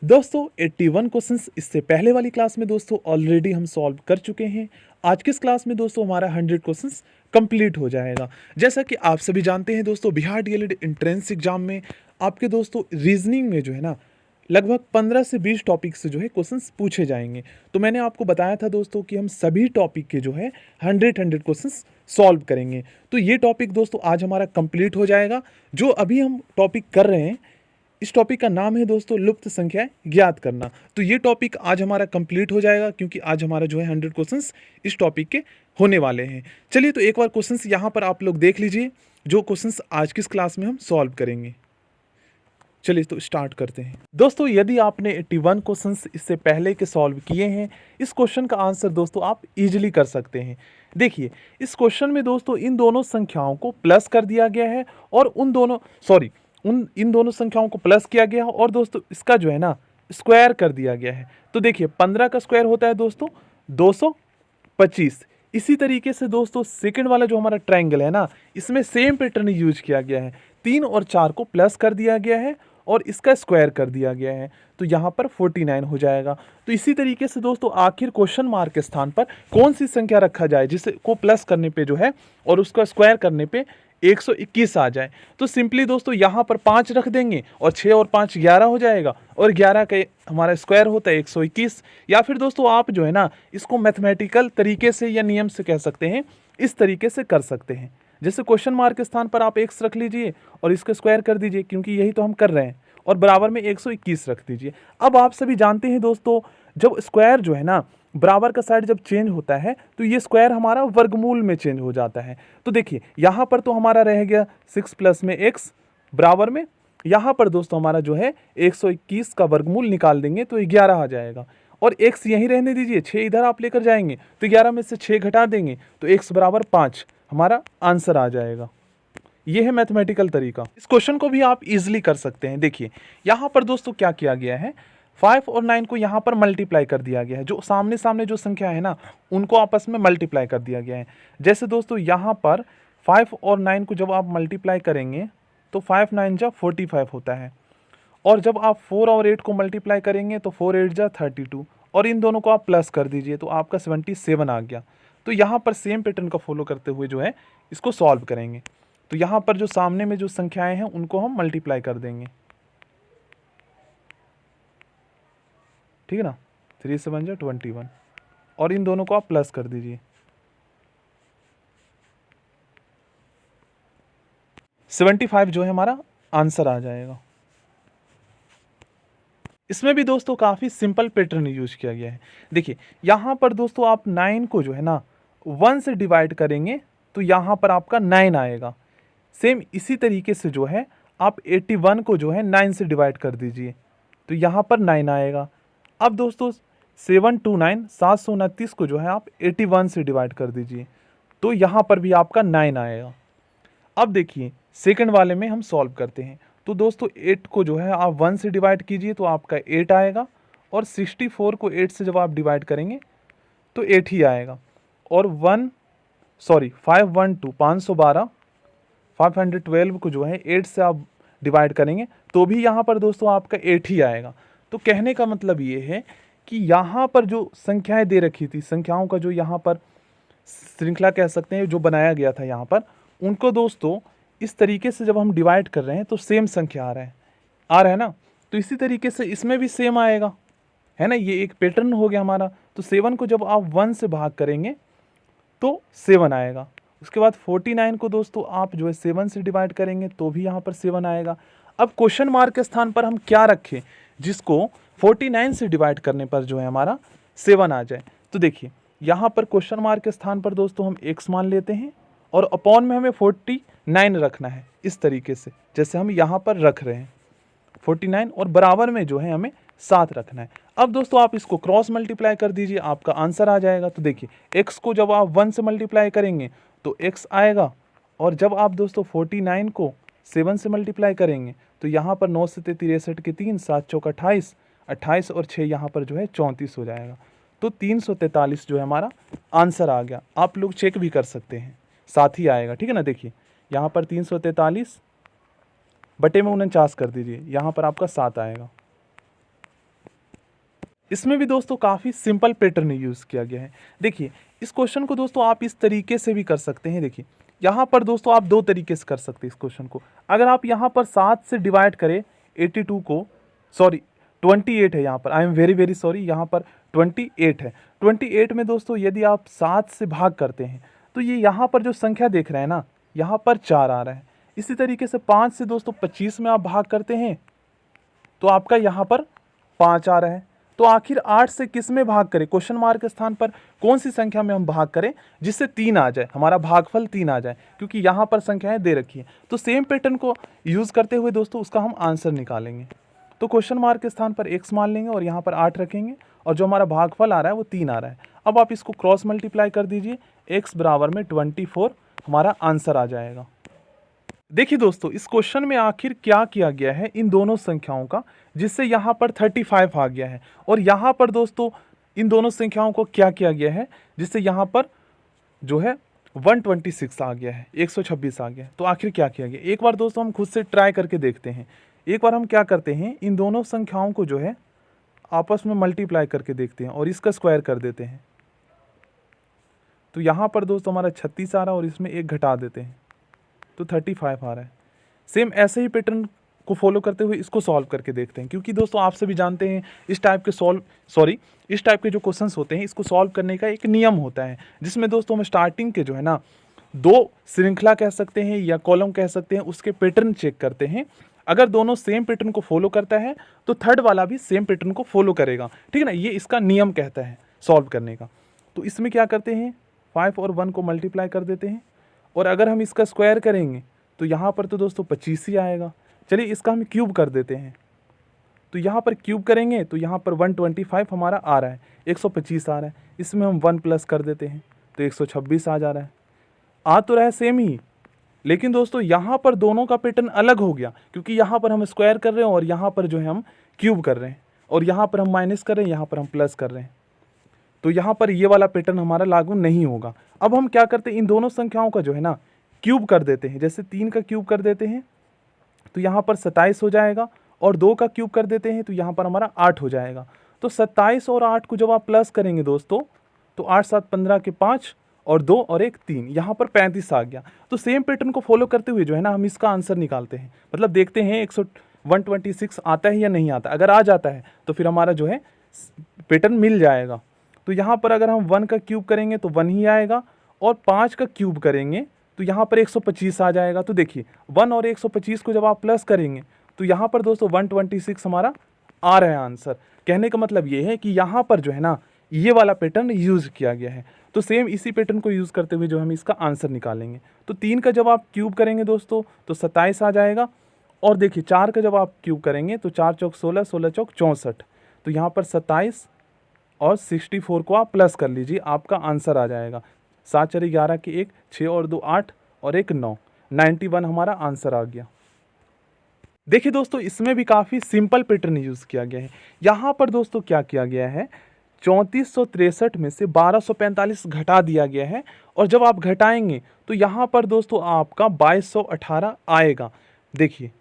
दोस्तों 81 क्वेश्चंस इससे पहले वाली क्लास में दोस्तों ऑलरेडी हम सॉल्व कर चुके हैं। आज की इस क्लास में दोस्तों हमारा 100 क्वेश्चंस कंप्लीट हो जाएगा। जैसा कि आप सभी जानते हैं दोस्तों, बिहार डीएलएड एंट्रेंस एग्जाम में आपके दोस्तों रीजनिंग में जो है ना लगभग 15 से 20 टॉपिक से जो है क्वेश्चंस पूछे जाएंगे। तो मैंने आपको बताया था दोस्तों कि हम सभी टॉपिक के जो है 100 क्वेश्चंस सॉल्व करेंगे। तो ये टॉपिक दोस्तों आज हमारा कंप्लीट हो जाएगा। जो अभी हम टॉपिक कर रहे हैं, इस टॉपिक का नाम है दोस्तों लुप्त संख्याएं ज्ञात करना। तो ये टॉपिक आज हमारा कंप्लीट हो जाएगा, क्योंकि आज हमारा जो है 100 क्वेश्चंस इस टॉपिक के होने वाले हैं। चलिए तो एक बार क्वेश्चंस यहाँ पर आप लोग देख लीजिए, जो क्वेश्चंस आज की इस क्लास में हम सॉल्व करेंगे। चलिए तो स्टार्ट करते हैं। दोस्तों यदि आपने 81 क्वेश्चंस इससे पहले के सॉल्व किए हैं, इस क्वेश्चन का आंसर दोस्तों आप इजीली कर सकते हैं। देखिए इस क्वेश्चन में दोस्तों इन दोनों संख्याओं को प्लस कर दिया गया है और इन दोनों संख्याओं को प्लस किया गया है और दोस्तों इसका जो है ना स्क्वायर कर दिया गया है। तो देखिए 15 का स्क्वायर होता है दोस्तों 225। इसी तरीके से दोस्तों सेकंड वाला जो हमारा ट्रायंगल है ना, इसमें सेम पैटर्न यूज किया गया है। 3 और 4 को प्लस कर दिया गया है और इसका स्क्वायर कर दिया गया है, तो यहाँ पर 49 हो जाएगा। तो इसी तरीके से दोस्तों आखिर क्वेश्चन मार्क के स्थान पर कौन सी संख्या रखा जाए जिसे को प्लस करने पे जो है और उसका स्क्वायर करने पे 121 आ जाए। तो सिंपली दोस्तों यहाँ पर 5 रख देंगे और 6 और 5 11 हो जाएगा और 11 का हमारा स्क्वायर होता है 121। या फिर दोस्तों आप जो है ना इसको मैथमेटिकल तरीके से या नियम से कह सकते हैं, इस तरीके से कर सकते हैं। जैसे क्वेश्चन मार्क के स्थान पर आप x रख लीजिए और इसका स्क्वायर कर दीजिए, क्योंकि यही तो हम कर रहे हैं, और बराबर में 121 रख दीजिए। अब आप सभी जानते हैं दोस्तों, जब स्क्वायर जो है ना बराबर का साइड जब चेंज होता है तो ये स्क्वायर हमारा वर्गमूल में चेंज हो जाता है। तो देखिए यहाँ पर तो हमारा रह गया 6 प्लस में x बराबर में, यहाँ पर दोस्तों हमारा जो है 121 का वर्गमूल निकाल देंगे तो 11 आ जाएगा और x यहीं रहने दीजिए, 6 इधर आप लेकर जाएंगे तो 11 में से 6 घटा देंगे तो x बराबर 5 हमारा आंसर आ जाएगा। यह है मैथमेटिकल तरीका। इस क्वेश्चन को भी आप इजीली कर सकते हैं। देखिए यहाँ पर दोस्तों क्या किया गया है, 5 और 9 को यहाँ पर मल्टीप्लाई कर दिया गया है। जो सामने सामने जो संख्या है ना उनको आपस में मल्टीप्लाई कर दिया गया है। जैसे दोस्तों यहाँ पर 5 और 9 को जब आप मल्टीप्लाई करेंगे तो 5 9 जा 45 होता है, और जब आप 4 और 8 को मल्टीप्लाई करेंगे तो 4 8 जा 32, और इन दोनों को आप प्लस कर दीजिए तो आपका 77 आ गया। तो यहाँ पर सेम पैटर्न का फॉलो करते हुए जो है इसको सॉल्व करेंगे। तो यहाँ पर जो सामने में जो संख्याएं हैं उनको हम मल्टीप्लाई कर देंगे, ठीक है ना। 3 से 1 जा 21 और इन दोनों को आप प्लस कर दीजिए, 75 जो है हमारा आंसर आ जाएगा। इसमें भी दोस्तों काफ़ी सिंपल पैटर्न यूज किया गया है। देखिए यहाँ पर दोस्तों आप 9 को जो है ना 1 से डिवाइड करेंगे तो यहाँ पर आपका 9 आएगा। सेम इसी तरीके से जो है आप 81 को जो है 9 से डिवाइड कर दीजिए तो यहाँ पर 9 आएगा। अब दोस्तों 729 को जो है आप 81 से डिवाइड कर दीजिए तो यहाँ पर भी आपका 9 आएगा। अब देखिए सेकंड वाले में हम सॉल्व करते हैं। तो दोस्तों 8 को जो है आप 1 से डिवाइड कीजिए तो आपका 8 आएगा, और 64 को 8 से जब आप डिवाइड करेंगे तो 8 ही आएगा, और 512 को जो है 8 से आप डिवाइड करेंगे तो भी यहाँ पर दोस्तों आपका 8 ही आएगा। तो कहने का मतलब ये है कि यहाँ पर जो संख्याएं दे रखी थी, संख्याओं का जो यहाँ पर श्रृंखला कह सकते हैं जो बनाया गया था यहाँ पर, उनको दोस्तों इस तरीके से जब हम डिवाइड कर रहे हैं तो सेम संख्या आ रहा है ना। तो इसी तरीके से इसमें भी सेम आएगा, है ना। ये एक पैटर्न हो गया हमारा। तो 7 को जब आप 1 से भाग करेंगे तो 7 आएगा। उसके बाद 49 को दोस्तों आप जो है 7 से डिवाइड करेंगे तो भी यहाँ पर 7 आएगा। अब क्वेश्चन मार्क के स्थान पर हम क्या रखें जिसको 49 से डिवाइड करने पर जो है हमारा 7 आ जाए। तो देखिए यहाँ पर क्वेश्चन मार्क के स्थान पर दोस्तों हम x मान लेते हैं और अपॉन में हमें 49 रखना है, इस तरीके से जैसे हम यहाँ पर रख रहे हैं 49, और बराबर में जो है हमें 7 रखना है। अब दोस्तों आप इसको क्रॉस मल्टीप्लाई कर दीजिए, आपका आंसर आ जाएगा। तो देखिए x को जब आप 1 से मल्टीप्लाई करेंगे तो x आएगा, और जब आप दोस्तों 49 को 7 से मल्टीप्लाई करेंगे तो यहाँ पर 9 से 63 के 3, 7 चौक 28, 28 और 6 यहाँ पर जो है 34 हो जाएगा। तो 343 जो है हमारा आंसर आ गया। आप लोग चेक भी कर सकते हैं, साथ ही आएगा, ठीक है ना। देखिए यहाँ पर 343 बटे में 49 कर दीजिए, यहाँ पर आपका 7 आएगा। इसमें भी दोस्तों काफ़ी सिंपल पैटर्न यूज़ किया गया है। देखिए, इस क्वेश्चन को दोस्तों आप इस तरीके से भी कर सकते हैं। देखिए, यहाँ पर दोस्तों आप दो तरीके से कर सकते हैं इस क्वेश्चन को। अगर आप यहाँ पर 7 से डिवाइड करें 82 को, सॉरी 28 है यहाँ पर, I am very very sorry, यहाँ पर 28 है। 28 में दोस्तों यदि आप 7 से भाग करते हैं तो ये यहाँ पर जो संख्या देख रहे हैं ना, यहाँ पर 4 आ रहा है। इसी तरीके से 5 से दोस्तों 25 में आप भाग करते हैं तो आपका यहाँ पर 5 आ रहा है। तो आखिर 8 से किस में भाग करें, क्वेश्चन मार्क के स्थान पर कौन सी संख्या में हम भाग करें जिससे 3 आ जाए, हमारा भागफल 3 आ जाए, क्योंकि यहाँ पर संख्याएं दे रखी हैं। तो सेम पैटर्न को यूज़ करते हुए दोस्तों उसका हम आंसर निकालेंगे। तो क्वेश्चन मार्क के स्थान पर x मान लेंगे और यहाँ पर 8 रखेंगे और जो हमारा भागफल आ रहा है वो 3 आ रहा है। अब आप इसको क्रॉस मल्टीप्लाई कर दीजिए, x बराबर में 24 हमारा आंसर आ जाएगा। देखिए दोस्तों, इस क्वेश्चन में आखिर क्या किया गया है इन दोनों संख्याओं का, जिससे यहाँ पर 35 आ गया है, और यहाँ पर दोस्तों इन दोनों संख्याओं को क्या किया गया है जिससे यहाँ पर जो है 126 आ गया है, 126 आ गया है। तो आखिर क्या किया गया, एक बार दोस्तों हम खुद से ट्राई करके देखते हैं। एक बार हम क्या करते हैं, इन दोनों संख्याओं को जो है आपस में मल्टीप्लाई करके देखते हैं और इसका स्क्वायर कर देते हैं। तो यहाँ पर दोस्तों हमारा 36 आ रहा है और इसमें एक घटा देते हैं तो 35 आ रहा है। सेम ऐसे ही पैटर्न को फॉलो करते हुए इसको सॉल्व करके देखते हैं, क्योंकि दोस्तों आप सभी जानते हैं इस टाइप के जो क्वेश्चंस होते हैं इसको सॉल्व करने का एक नियम होता है, जिसमें दोस्तों हम स्टार्टिंग के जो है ना 2 श्रृंखला कह सकते हैं या कॉलम कह सकते हैं, उसके पैटर्न चेक करते हैं। अगर दोनों सेम पैटर्न को फॉलो करता है तो थर्ड वाला भी सेम पैटर्न को फॉलो करेगा, ठीक है ना, ये इसका नियम कहता है सॉल्व करने का। तो इसमें क्या करते हैं, 5 और 1 को मल्टीप्लाई कर देते हैं, और अगर हम इसका स्क्वायर करेंगे तो यहाँ पर तो दोस्तों 25 ही आएगा। चलिए इसका हम क्यूब कर देते हैं, तो यहाँ पर क्यूब करेंगे तो यहाँ पर 125 हमारा आ रहा है, 125 आ रहा है। इसमें हम 1 प्लस कर देते हैं तो 126 आ जा रहा है। आ तो रहा है सेम ही, लेकिन दोस्तों यहाँ पर दोनों का पैटर्न अलग हो गया, क्योंकि यहाँ पर हम स्क्वायर कर रहे हैं और यहाँ पर जो है हम क्यूब कर रहे हैं, और यहाँ पर हम माइनस कर रहे हैं, यहाँ पर हम प्लस कर रहे हैं। तो यहाँ पर ये वाला पैटर्न हमारा लागू नहीं होगा। अब हम क्या करते हैं, इन दोनों संख्याओं का जो है ना क्यूब कर देते हैं। जैसे 3 का क्यूब कर देते हैं तो यहाँ पर 27 हो जाएगा, और 2 का क्यूब कर देते हैं तो यहाँ पर हमारा 8 हो जाएगा। तो 27 और 8 को जब आप प्लस करेंगे दोस्तों तो 8 7 15 के 5 और 2 और 1 3, यहाँ पर 35 आ गया। तो सेम पैटर्न को फॉलो करते हुए जो है ना हम इसका आंसर निकालते हैं, मतलब देखते हैं 126 आता है या नहीं आता। अगर आ जाता है तो फिर हमारा जो है पैटर्न मिल जाएगा। तो यहाँ पर अगर हम 1 का क्यूब करेंगे तो 1 ही आएगा, और 5 का क्यूब करेंगे तो यहाँ पर 125 आ जाएगा। तो देखिए 1 और 125 को जब आप प्लस करेंगे तो यहाँ पर दोस्तों 126 हमारा आ रहा है आंसर। कहने का मतलब ये है कि यहाँ पर जो है ना ये वाला पैटर्न यूज़ किया गया है। तो सेम इसी पैटर्न को यूज़ करते हुए जो हम इसका आंसर निकालेंगे। तो 3 का जब आप क्यूब करेंगे दोस्तों तो 27 आ जाएगा, और देखिए 4 का जब आप क्यूब करेंगे तो 4 चौक 16, 16 चौक 64, तो यहाँ पर 27 और 64 को आप प्लस कर लीजिए, आपका आंसर आ जाएगा 7 4 11 के 1, 6 और 2 8 और 1 9, 91 हमारा आंसर आ गया। देखिए दोस्तों, इसमें भी काफ़ी सिंपल पैटर्न यूज़ किया गया है। यहाँ पर दोस्तों क्या किया गया है, 3463 में से 1245 घटा दिया गया है, और जब आप घटाएंगे तो यहाँ पर दोस्तों आपका 2218 आएगा। देखिए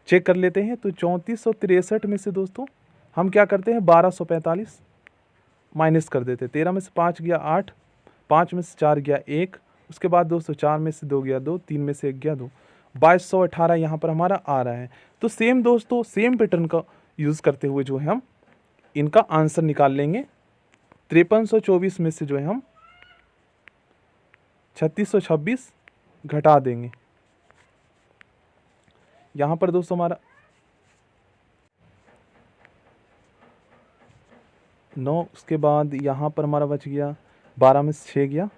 चेक कर लेते हैं। तो 3463 में से दोस्तों हम क्या करते हैं, 1245 माइनस कर देते हैं। 13 में से 5 गया 8, 5 में से 4 गया 1, उसके बाद दोस्तों 4 में से 2 गया 2, 3 में से 1 गया 2, 2218 यहाँ पर हमारा आ रहा है। तो सेम दोस्तों सेम पैटर्न का यूज़ करते हुए जो है हम इनका आंसर निकाल लेंगे। 5324 में से जो है हम 3626 घटा देंगे। यहाँ पर दोस्तों हमारा 9, उसके बाद यहाँ पर हमारा बच गया 12 में से 6 गया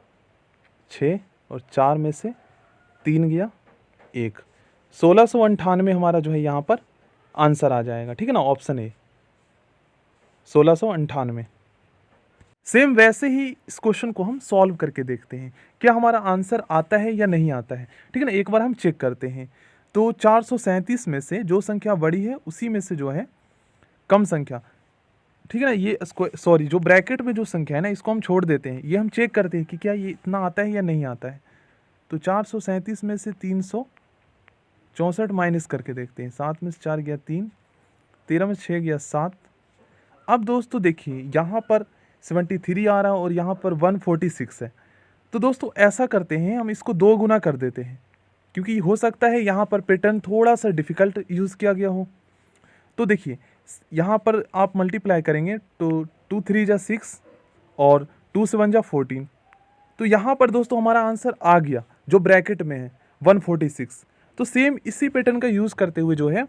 6, और 4 में से 3 गया 1, 1698 हमारा जो है यहाँ पर आंसर आ जाएगा, ठीक है ना, ऑप्शन ए 1698। सेम वैसे ही इस क्वेश्चन को हम सॉल्व करके देखते हैं, क्या हमारा आंसर आता है या नहीं आता है, ठीक है ना। एक बार हम चेक करते हैं। तो 437 में से जो संख्या बड़ी है उसी में से जो है कम संख्या, ठीक है ना, ये सॉरी जो ब्रैकेट में जो संख्या है ना इसको हम छोड़ देते हैं। ये हम चेक करते हैं कि क्या ये इतना आता है या नहीं आता है। तो 437 में से 364 माइनस करके देखते हैं। 7 में से 4 गया 3, 13 में से 6 गया 7, अब दोस्तों देखिए यहाँ पर 73 आ रहा है और यहाँ पर 146 है। तो दोस्तों ऐसा करते हैं, हम इसको 2 गुना कर देते हैं, क्योंकि हो सकता है यहाँ पर पैटर्न थोड़ा सा डिफ़िकल्ट यूज़ किया गया हो। तो देखिए यहाँ पर आप मल्टीप्लाई करेंगे तो 2 3 जा 6 और 2 7 जा 14। तो यहाँ पर दोस्तों हमारा आंसर आ गया जो ब्रैकेट में है 146। तो सेम इसी पैटर्न का यूज़ करते हुए जो है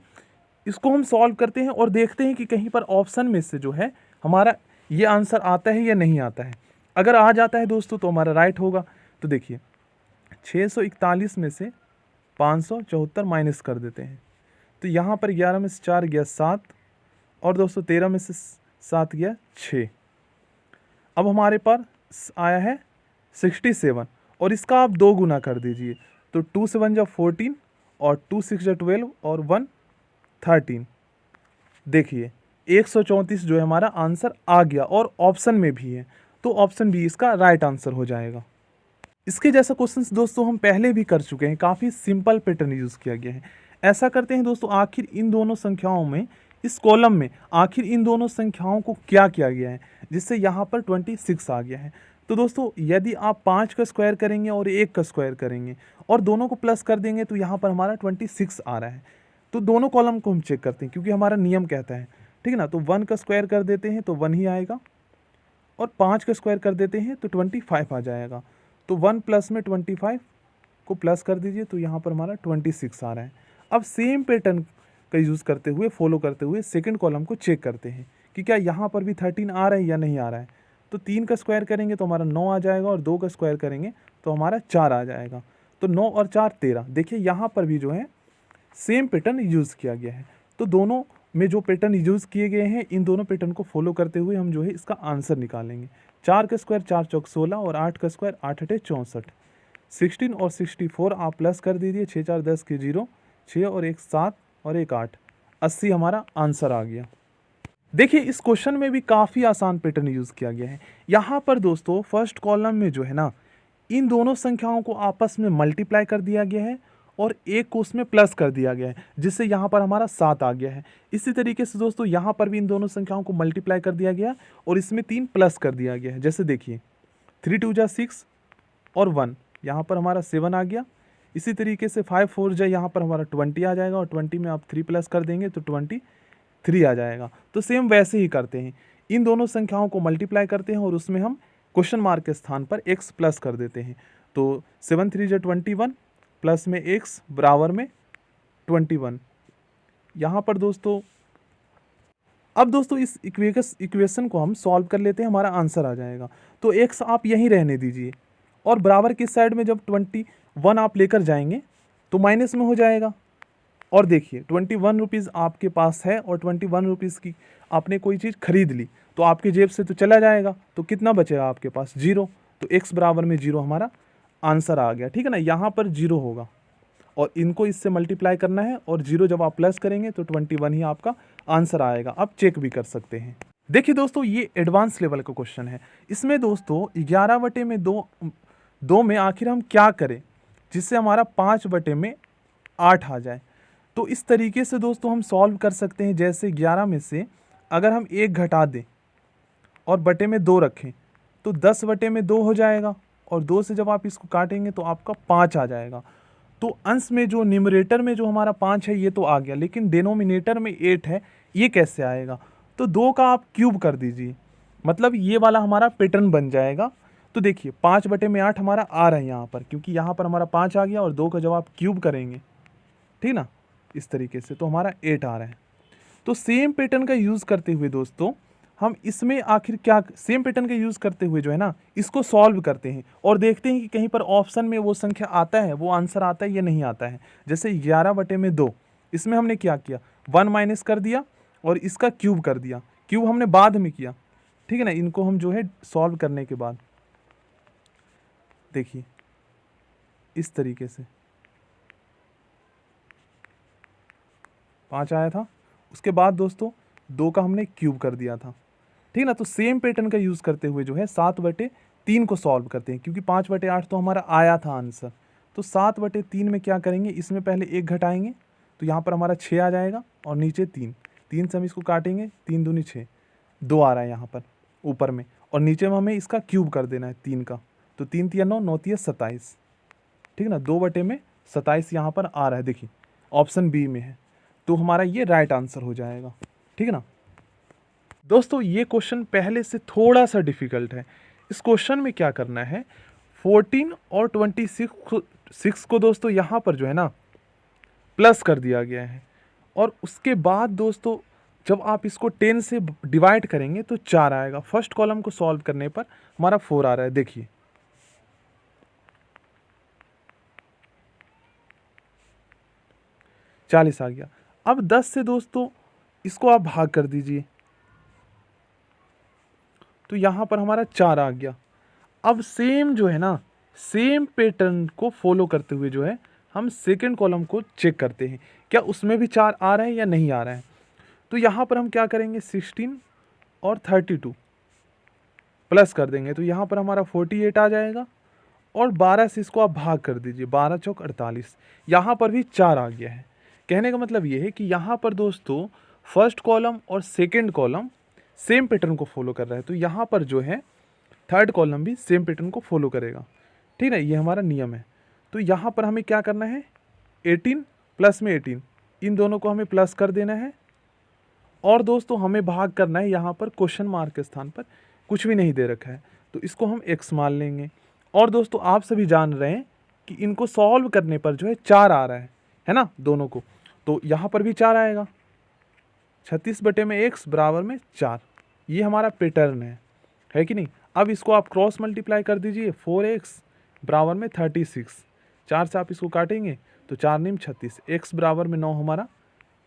इसको हम सॉल्व करते हैं और देखते हैं कि कहीं पर ऑप्शन में से जो है हमारा ये आंसर आता है या नहीं आता है। अगर आ जाता है दोस्तों तो हमारा राइट होगा। तो देखिए 641 में से 574 माइनस कर देते हैं, तो यहाँ पर 11 में से 4 गया 7 और दोस्तों 13 में से 7 गया 6। अब हमारे पास आया है 67 और इसका आप 2 गुना कर दीजिए, तो 2 7 जा 14 और 2 6 जा 12 और 1 13। देखिए 134 जो है हमारा आंसर आ गया और ऑप्शन में भी है, तो ऑप्शन बी इसका राइट आंसर हो जाएगा। इसके जैसा क्वेश्चंस दोस्तों हम पहले भी कर चुके हैं, काफ़ी सिंपल पैटर्न यूज़ किया गया है। ऐसा करते हैं दोस्तों, आखिर इन दोनों संख्याओं में, इस कॉलम में आखिर इन दोनों संख्याओं को क्या किया गया है जिससे यहाँ पर 26 आ गया है। तो दोस्तों यदि आप 5 का स्क्वायर करेंगे और 1 का स्क्वायर करेंगे और दोनों को प्लस कर देंगे तो यहाँ पर हमारा 26 आ रहा है। तो दोनों कॉलम को हम चेक करते हैं क्योंकि हमारा नियम कहता है, ठीक है ना। तो 1 का स्क्वायर कर देते हैं तो 1 ही आएगा और 5 का स्क्वायर कर देते हैं तो 25 आ जाएगा। तो 1 प्लस में 25 को प्लस कर दीजिए तो यहाँ पर हमारा 26 आ रहा है। अब सेम पैटर्न का यूज़ करते हुए, फॉलो करते हुए सेकंड कॉलम को चेक करते हैं कि क्या यहाँ पर भी 13 आ रहा है या नहीं आ रहा है। तो 3 का स्क्वायर करेंगे तो हमारा 9 आ जाएगा और 2 का स्क्वायर करेंगे तो हमारा 4 आ जाएगा। तो 9 और 4 13। देखिए यहाँ पर भी जो है सेम पैटर्न यूज़ किया गया है। तो दोनों में जो पैटर्न यूज़ किए गए हैं, इन दोनों पैटर्न को फॉलो करते हुए हम जो है इसका आंसर निकालेंगे। 4 का स्क्वायर 4 चौक 16 और 8 का स्क्वायर 8 अठे 64। 16 और 64 आप प्लस कर दीजिए, 6 4 10 के 0, 6 और 1 7 और 1 8, 80 हमारा आंसर आ गया। देखिए इस क्वेश्चन में भी काफ़ी आसान पैटर्न यूज़ किया गया है। यहाँ पर दोस्तों फर्स्ट कॉलम में जो है ना, इन दोनों संख्याओं को आपस में मल्टीप्लाई कर दिया गया है और एक को उसमें प्लस कर दिया गया है, जिससे यहाँ पर हमारा 7 आ गया है। इसी तरीके से दोस्तों यहाँ पर भी इन दोनों संख्याओं को मल्टीप्लाई कर दिया गया और इसमें 3 प्लस कर दिया गया है। जैसे देखिए 3 2 जा 6 और 1, यहाँ पर हमारा 7 आ गया। इसी तरीके से 5 4 जा यहाँ पर हमारा 20 आ जाएगा और 20 में आप 3 प्लस कर देंगे तो 23 आ जाएगा। तो सेम वैसे ही करते हैं, इन दोनों संख्याओं को मल्टीप्लाई करते हैं और उसमें हम क्वेश्चन मार्क के स्थान पर x प्लस कर देते हैं। तो 7 3 जा 21 प्लस में x बराबर में 21। यहाँ पर दोस्तों अब दोस्तों इस इक्वेशन को हम सॉल्व कर लेते हैं, हमारा आंसर आ जाएगा। तो x आप यहीं रहने दीजिए और बराबर किस साइड में जब 21 आप लेकर जाएंगे तो माइनस में हो जाएगा। और देखिए 21 रुपीज़ आपके पास है और 21 रुपीज़ की आपने कोई चीज़ खरीद ली तो आपकी जेब से तो चला जाएगा, तो कितना बचेगा आपके पास? 0। तो x बराबर में 0 हमारा आंसर आ गया, ठीक है ना। यहाँ पर 0 होगा और इनको इससे मल्टीप्लाई करना है और 0 जब आप प्लस करेंगे तो 21 ही आपका आंसर आएगा। आप चेक भी कर सकते हैं। देखिए दोस्तों ये एडवांस लेवल का क्वेश्चन है। इसमें दोस्तों 11 बटे में 2 में आखिर हम क्या करें जिससे हमारा 5 बटे में 8 आ जाए। तो इस तरीके से दोस्तों हम सॉल्व कर सकते हैं। जैसे 11 में से अगर हम 1 घटा दें और बटे में 2 रखें तो 10 बटे में 2 हो जाएगा और 2 से जब आप इसको काटेंगे तो आपका 5 आ जाएगा। तो अंश में जो न्यूमरेटर में जो हमारा 5 है ये तो आ गया, लेकिन डिनोमिनेटर में 8 है, ये कैसे आएगा? तो 2 का आप क्यूब कर दीजिए, मतलब ये वाला हमारा पैटर्न बन जाएगा। तो देखिए 5 बटे में 8 हमारा आ रहा है यहाँ पर, क्योंकि यहाँ पर हमारा 5 आ गया और 2 का जब आप क्यूब करेंगे, ठीक ना, इस तरीके से, तो हमारा 8 आ रहा है। तो सेम पैटर्न का यूज़ करते हुए दोस्तों हम इसमें आखिर क्या, सेम पैटर्न का यूज़ करते हुए जो है ना इसको सॉल्व करते हैं और देखते हैं कि कहीं पर ऑप्शन में वो संख्या आता है, वो आंसर आता है या नहीं आता है। जैसे 11 बटे में 2, इसमें हमने क्या किया, 1 माइनस कर दिया और इसका क्यूब कर दिया। क्यूब हमने बाद में किया, ठीक है ना। इनको हम जो है सॉल्व करने के बाद देखिए इस तरीके से 5 आया था, उसके बाद दोस्तों 2 का हमने क्यूब कर दिया था, ठीक ना। तो सेम पैटर्न का यूज़ करते हुए जो है 7 बटे 3 को सॉल्व करते हैं, क्योंकि 5 बटे 8 तो हमारा आया था आंसर। तो 7 बटे 3 में क्या करेंगे, इसमें पहले 1 घटाएंगे तो यहाँ पर हमारा 6 आ जाएगा और नीचे 3 से हम इसको काटेंगे, 3 दूनी 6, 2 आ रहा है यहाँ पर ऊपर में, और नीचे में हमें इसका क्यूब कर देना है 3 का। तो 3 तिया 9, 9 तिया 27, ठीक है ना। 2/27 यहाँ पर आ रहा है, देखिए ऑप्शन बी में है, तो हमारा ये राइट आंसर हो जाएगा, ठीक है ना। दोस्तों ये क्वेश्चन पहले से थोड़ा सा डिफिकल्ट है। इस क्वेश्चन में क्या करना है, 14 और 26 को दोस्तों यहाँ पर जो है ना प्लस कर दिया गया है, और उसके बाद दोस्तों जब आप इसको 10 से डिवाइड करेंगे तो 4 आएगा। फर्स्ट कॉलम को सॉल्व करने पर हमारा 4 आ रहा है, देखिए 40 आ गया। अब 10 से दोस्तों इसको आप भाग कर दीजिए, तो यहाँ पर हमारा 4 आ गया। अब सेम जो है ना, सेम पैटर्न को फॉलो करते हुए जो है हम सेकंड कॉलम को चेक करते हैं, क्या उसमें भी 4 आ रहा है या नहीं आ रहा है। तो यहाँ पर हम क्या करेंगे, 16 और 32 प्लस कर देंगे, तो यहाँ पर हमारा 48 आ जाएगा, और 12 से इसको आप भाग कर दीजिए, 12 चौक 48, यहाँ पर भी 4 आ गया है। कहने का मतलब ये है कि यहाँ पर दोस्तों फर्स्ट कॉलम और सेकंड कॉलम सेम पैटर्न को फॉलो कर रहा है, तो यहाँ पर जो है थर्ड कॉलम भी सेम पैटर्न को फॉलो करेगा, ठीक है। ये हमारा नियम है। तो यहाँ पर हमें क्या करना है, 18 प्लस में 18, इन दोनों को हमें प्लस कर देना है, और दोस्तों हमें भाग करना है, यहाँ पर क्वेश्चन मार्क के स्थान पर कुछ भी नहीं दे रखा है, तो इसको हम x मान लेंगे। और दोस्तों आप सभी जान रहे हैं कि इनको सॉल्व करने पर जो है 4 आ रहा है ना, दोनों को, तो यहाँ पर भी 4 आएगा। 36/x बराबर में 4, ये हमारा पैटर्न है कि नहीं। अब इसको आप क्रॉस मल्टीप्लाई कर दीजिए, 4x बराबर में 36, 4 से आप इसको काटेंगे तो 4 नीम 36, x बराबर में 9 हमारा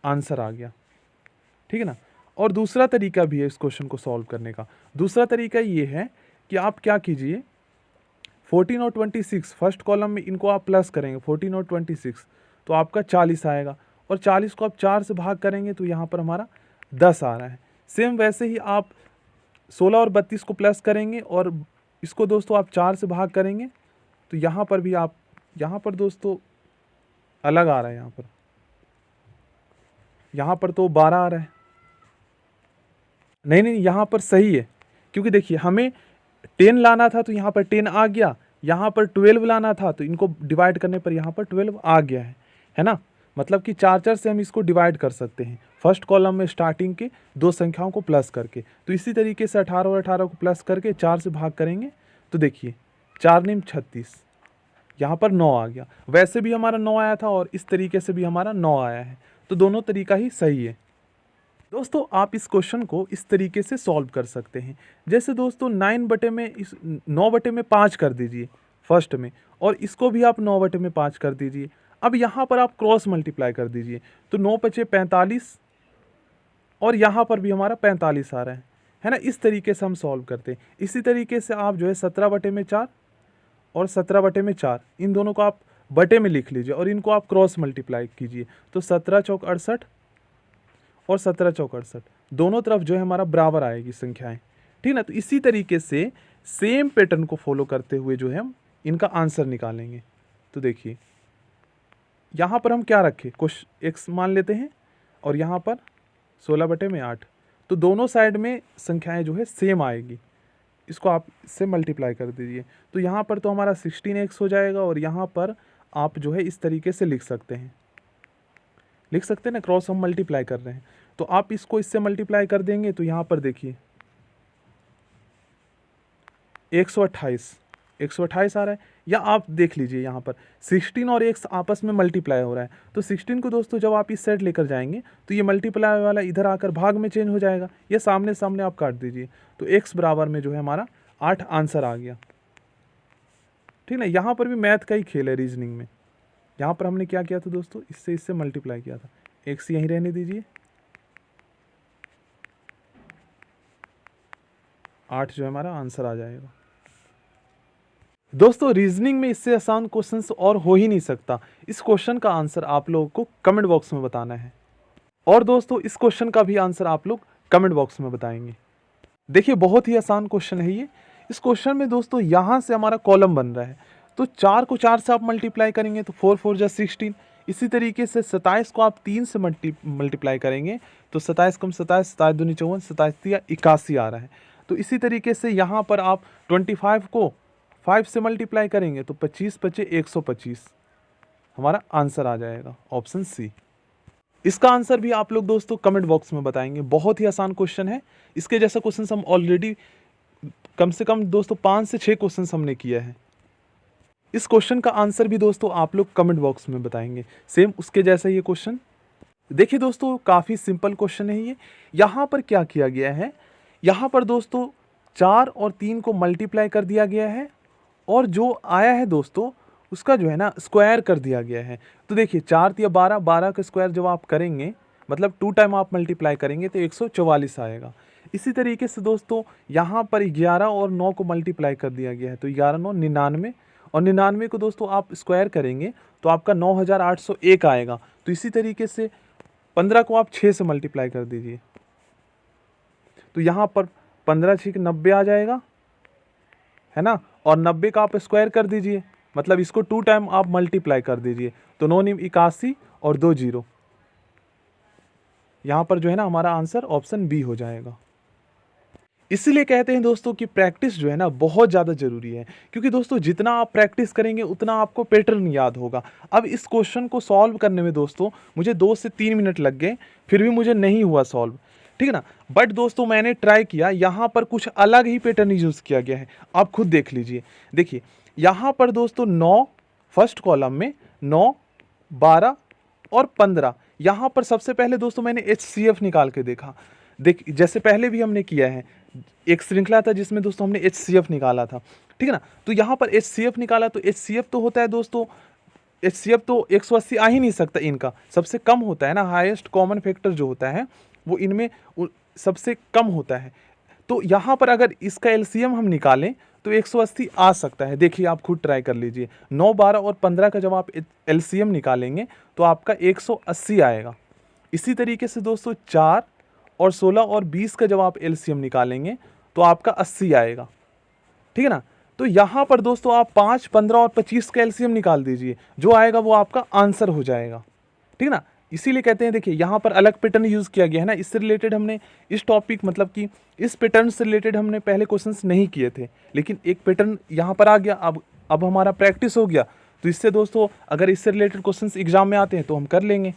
आंसर आ गया, ठीक है ना। और दूसरा तरीका भी है इस क्वेश्चन को सॉल्व करने का। दूसरा तरीका ये है कि आप क्या कीजिए, 14 और 26 फर्स्ट कॉलम में इनको आप प्लस करेंगे, 14 और 26, तो आपका 40 आएगा, और 40 को आप 4 से भाग करेंगे तो यहाँ पर हमारा 10 आ रहा है। सेम वैसे ही आप 16 और 32 को प्लस करेंगे, और इसको दोस्तों आप 4 से भाग करेंगे, तो यहाँ पर भी आप, यहाँ पर दोस्तों अलग आ रहा है, यहाँ पर तो 12 आ रहा है। नहीं, यहाँ पर सही है, क्योंकि देखिए हमें 10 लाना था तो यहाँ पर 10 आ गया, यहाँ पर 12 लाना था तो इनको डिवाइड करने पर यहाँ पर 12 आ गया है ना। मतलब कि 4 से हम इसको डिवाइड कर सकते हैं फर्स्ट कॉलम में स्टार्टिंग के 2 संख्याओं को प्लस करके। तो इसी तरीके से 18 और 18 को प्लस करके 4 से भाग करेंगे, तो देखिए 4 नीम 36, यहाँ पर 9 आ गया। वैसे भी हमारा 9 आया था, और इस तरीके से भी हमारा 9 आया है, तो दोनों तरीका ही सही है। दोस्तों आप इस क्वेश्चन को इस तरीके से सॉल्व कर सकते हैं, जैसे दोस्तों 9/5 कर दीजिए फर्स्ट में, और इसको भी आप 9/5 कर दीजिए। अब यहाँ पर आप क्रॉस मल्टीप्लाई कर दीजिए, तो 9×5 = 45, और यहाँ पर भी हमारा 45 आ रहा है ना। इस तरीके से हम सॉल्व करते हैं। इसी तरीके से आप जो है 17/4 और 17/4 इन दोनों को आप बटे में लिख लीजिए, और इनको आप क्रॉस मल्टीप्लाई कीजिए, तो 17 चौक 68 और 17 चौक 68 दोनों तरफ जो है हमारा बराबर आएगी संख्याएं, ठीक ना। तो इसी तरीके से सेम पैटर्न को फॉलो करते हुए जो है हम इनका आंसर निकालेंगे। तो देखिए यहाँ पर हम क्या रखें, कुछ x मान लेते हैं, और यहाँ पर 16/8, तो दोनों साइड में संख्याएं जो है सेम आएगी। इसको आप इससे मल्टीप्लाई कर दीजिए, तो यहाँ पर तो हमारा 16x हो जाएगा, और यहाँ पर आप जो है इस तरीके से लिख सकते हैं ना, क्रॉस हम मल्टीप्लाई कर रहे हैं, तो आप इसको इससे मल्टीप्लाई कर देंगे, तो यहाँ पर देखिए 128 आ रहा है। या आप देख लीजिए यहाँ पर 16 और x आपस में मल्टीप्लाई हो रहा है, तो 16 को दोस्तों जब आप इस साइड लेकर जाएंगे तो ये मल्टीप्लाई वाला इधर आकर भाग में चेंज हो जाएगा, ये सामने सामने आप काट दीजिए, तो x बराबर में जो है हमारा 8 आंसर आ गया, ठीक ना। यहाँ पर भी मैथ का ही खेल है रीजनिंग में। यहाँ पर हमने क्या किया था दोस्तों, इससे मल्टीप्लाई किया था, x यहीं रहने दीजिए, 8 जो है हमारा आंसर आ जाएगा। दोस्तों रीजनिंग में इससे आसान क्वेश्चंस और हो ही नहीं सकता। इस क्वेश्चन का आंसर आप लोगों को कमेंट बॉक्स में बताना है, और दोस्तों इस क्वेश्चन का भी आंसर आप लोग कमेंट बॉक्स में बताएंगे। देखिए बहुत ही आसान क्वेश्चन है ये। इस क्वेश्चन में दोस्तों यहाँ से हमारा कॉलम बन रहा है, तो 4 को 4 से आप मल्टीप्लाई करेंगे तो 4 4 जा 16। इसी तरीके से 27 को आप 3 से मल्टीप्लाई करेंगे तो 27 कम 27, 27 दूनी 54, 27 तिया 81 आ रहा है। तो इसी तरीके से यहाँ पर आप 25 को 5 से मल्टीप्लाई करेंगे तो 25 पचे 125 हमारा आंसर आ जाएगा, ऑप्शन सी। इसका आंसर भी आप लोग दोस्तों कमेंट बॉक्स में बताएंगे। बहुत ही आसान क्वेश्चन है, इसके जैसा क्वेश्चन हम ऑलरेडी कम से कम दोस्तों 5 से 6 क्वेश्चन हमने किया है। इस क्वेश्चन का आंसर भी दोस्तों आप लोग कमेंट बॉक्स में बताएंगे, सेम उसके जैसा ये क्वेश्चन। देखिए दोस्तों, काफ़ी सिंपल क्वेश्चन है ये। यहाँ पर क्या किया गया है, यहाँ पर दोस्तों 4 और 3 को मल्टीप्लाई कर दिया गया है और जो आया है दोस्तों उसका जो है ना स्क्वायर कर दिया गया है। तो देखिए 4 तिया 12, 12 का स्क्वायर जब आप करेंगे मतलब 2 टाइम आप मल्टीप्लाई करेंगे तो 144 आएगा। इसी तरीके से दोस्तों यहाँ पर 11 और 9 को मल्टीप्लाई कर दिया गया है, तो 11 9 99 और 99 को दोस्तों आप स्क्वायर करेंगे तो आपका 9801 आएगा। तो इसी तरीके से 15 को आप 6 से मल्टीप्लाई कर दीजिए तो यहाँ पर 15 6 90 आ जाएगा, है ना। और 90 का आप स्क्वायर कर दीजिए, मतलब इसको 2 टाइम आप मल्टीप्लाई कर दीजिए तो 9 9 81 और 2 0, यहाँ पर जो है ना हमारा आंसर ऑप्शन बी हो जाएगा। इसीलिए कहते हैं दोस्तों कि प्रैक्टिस जो है ना बहुत ज़्यादा ज़रूरी है, क्योंकि दोस्तों जितना आप प्रैक्टिस करेंगे उतना आपको पैटर्न याद होगा। अब इस क्वेश्चन को सॉल्व करने में दोस्तों मुझे 2 से 3 मिनट लग गए, फिर भी मुझे नहीं हुआ सॉल्व, ठीक है ना। बट दोस्तों मैंने ट्राई किया, यहाँ पर कुछ अलग ही पैटर्न यूज़ किया गया है, आप खुद देख लीजिए। देखिए यहाँ पर दोस्तों 9 फर्स्ट कॉलम में 9, 12 और 15, यहाँ पर सबसे पहले दोस्तों मैंने HCF निकाल के देखा। जैसे पहले भी हमने किया है, एक श्रृंखला था जिसमें दोस्तों हमने HCF निकाला था, ठीक है ना। तो यहाँ पर HCF निकाला तो HCF तो होता है दोस्तों, HCF तो 180 आ ही नहीं सकता, इनका सबसे कम होता है ना, हाईएस्ट कॉमन फैक्टर जो होता है वो इनमें सबसे कम होता है। तो यहाँ पर अगर इसका LCM हम निकालें तो 180 आ सकता है। देखिए आप खुद ट्राई कर लीजिए, 9, 12 और 15 का जब आप LCM निकालेंगे तो आपका 180 आएगा। इसी तरीके से दोस्तों 4 और 16 और 20 का जब आप LCM निकालेंगे तो आपका 80 आएगा, ठीक है ना। तो यहाँ पर दोस्तों आप 5, 15 और 25 का LCM निकाल दीजिए, जो आएगा वो आपका आंसर हो जाएगा, ठीक है ना। इसीलिए कहते हैं देखिए यहाँ पर अलग पैटर्न यूज़ किया गया है ना, इससे रिलेटेड हमने इस टॉपिक मतलब कि इस पैटर्न से रिलेटेड हमने पहले क्वेश्चंस नहीं किए थे, लेकिन एक पैटर्न यहाँ पर आ गया। अब हमारा प्रैक्टिस हो गया, तो इससे दोस्तों अगर इससे रिलेटेड क्वेश्चंस एग्जाम में आते हैं तो हम कर लेंगे।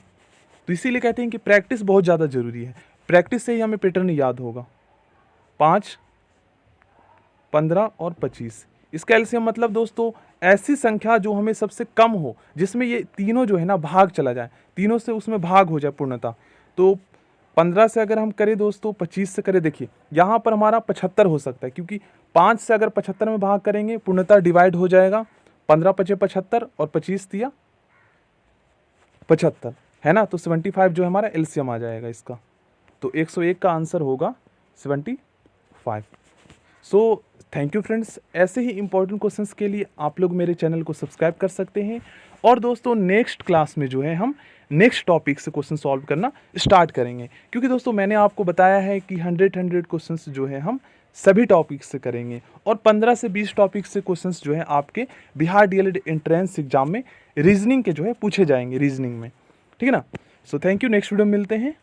तो इसीलिए कहते हैं कि प्रैक्टिस बहुत ज़्यादा ज़रूरी है, प्रैक्टिस से ही हमें पैटर्न याद होगा। 5, 15 और 25, इसका एलसीएम मतलब दोस्तों ऐसी संख्या जो हमें सबसे कम हो, जिसमें ये तीनों जो है ना भाग चला जाए, तीनों से उसमें भाग हो जाए पूर्णतः। तो 15 से अगर हम करें दोस्तों, 25 से करें, देखिए यहाँ पर हमारा 75 हो सकता है, क्योंकि 5 से अगर 75 में भाग करेंगे पूर्णतः डिवाइड हो जाएगा। 15 पचे 75 और 25 दिया 75, है ना। तो 75 जो हमारा एलसीएम आ जाएगा इसका, तो 101 का आंसर होगा 75। So thank you friends. ऐसे ही इंपॉर्टेंट क्वेश्चंस के लिए आप लोग मेरे चैनल को सब्सक्राइब कर सकते हैं। और दोस्तों नेक्स्ट क्लास में जो है हम नेक्स्ट टॉपिक से क्वेश्चन सॉल्व करना स्टार्ट करेंगे, क्योंकि दोस्तों मैंने आपको बताया है कि 100 क्वेश्चंस जो है हम सभी टॉपिक्स से करेंगे, और 15 से 20 टॉपिक्स से क्वेश्चंस जो है आपके बिहार डीएलएड एंट्रेंस एग्जाम में रीजनिंग के जो है पूछे जाएंगे, रीजनिंग में, ठीक है ना। So thank you, next video में मिलते हैं।